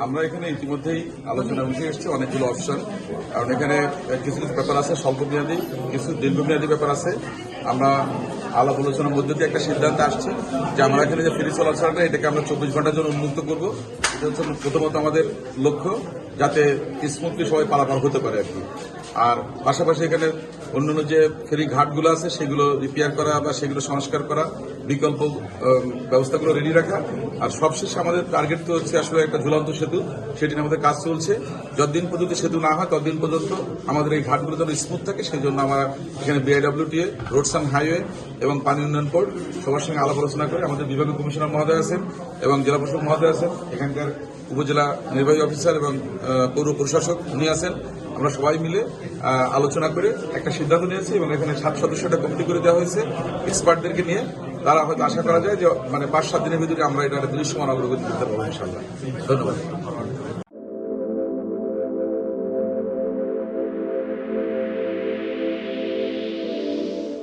আমরা এখানে ইতিমধ্যেই আলোচনা উঠে এসেছে অনেকগুলো অপশন, কারণ এখানে কিছু কিছু ব্যাপার আছে স্বল্পমেয়াদী, কিছু দীর্ঘমেয়াদী ব্যাপার আছে। আমরা আলাপ আলোচনার মধ্যে দিয়ে একটা সিদ্ধান্তে আসছি যে আমরা এখানে যে ফেরি চলাচলটা এটাকে আমরা 24 ঘন্টার জন্য উন্মুক্ত করব। এটা হচ্ছে প্রথমত আমাদের লক্ষ্য, যাতে স্মুথলি সবাই পারাপার হতে পারে আর কি। আর পাশাপাশি এখানে অন্যান্য যে ফেরি ঘাটগুলো আছে সেগুলো রিপেয়ার করা বা সেগুলো সংস্কার করা, বিকল্প ব্যবস্থাগুলো রেডি রাখা। আর সবশেষে আমাদের টার্গেট তো হচ্ছে আসলে একটা ঝুলন্ত সেতু, সেটি নিয়ে আমাদের কাজ চলছে। যতদিন পর্যন্ত সেতু না হয় ততদিন পর্যন্ত আমাদের এই ঘাটগুলো যেন স্মুথ থাকে, সেই জন্য আমরা এখানে বিআইডব্লিউটিএ, রোডস অ্যান্ড হাইওয়ে এবং পানি উন্নয়ন বোর্ড সবার সঙ্গে আলাপ আলোচনা করে আমাদের বিভাগীয় কমিশনার মহোদয় আছেন এবং জেলা প্রশাসক মহোদয় আছেন, এখানকার উপজেলা নির্বাহী অফিসার এবং পৌর প্রশাসক উনি আছেন। আমরা সবাই মিলে আলোচনা করে একটা সিদ্ধান্ত নিয়েছি এবং এখানে 7 সদস্যটা কমিটি করে দেওয়া হয়েছে এক্সপার্টদেরকে নিয়ে। তারা হয়তো আশা করা যায় যে 5-7 দিনের ভিতরে আমরা এটা দৃশ্যমান অগ্রগতি করতে পারবো ইনশাআল্লাহ। ধন্যবাদ।